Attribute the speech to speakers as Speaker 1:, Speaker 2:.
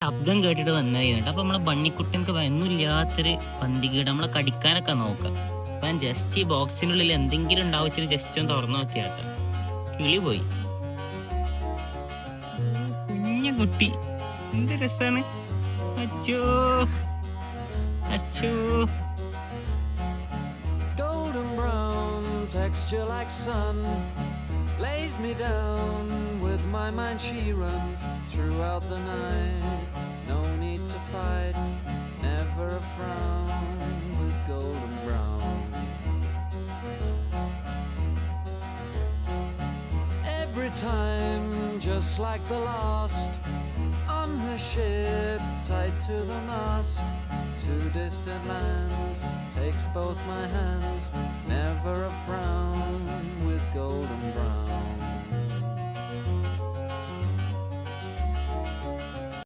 Speaker 1: ശബ്ദം കേട്ടിട്ട് വന്നതായിരുന്നു. അപ്പൊ നമ്മളെ ബണ്ണിക്കുട്ടൻക്ക് ഒന്നുമില്ലാത്തൊരു പന്തികേട് നമ്മളെ കടിക്കാനൊക്കെ നോക്കാം. അപ്പൊ ഞാൻ ജസ്റ്റ് ഈ ബോക്സിനുള്ളിൽ എന്തെങ്കിലും ഉണ്ടാവിച്ചിട്ട് ജസ്റ്റ് ഒന്ന് തുറന്നു നോക്കിയാട്ടോ, കിളി പോയി. കുഞ്ഞ കുട്ടി, എന്ത് രസാണ്. അച്ചോ അച്ചോ.
Speaker 2: Golden brown texture like sun lays me down. With my mind she runs throughout the night. No need to fight, never a frown with golden brown. Every time, just like the last, on her ship tied to the mast, to distant lands, takes both my hands, never a frown with golden brown.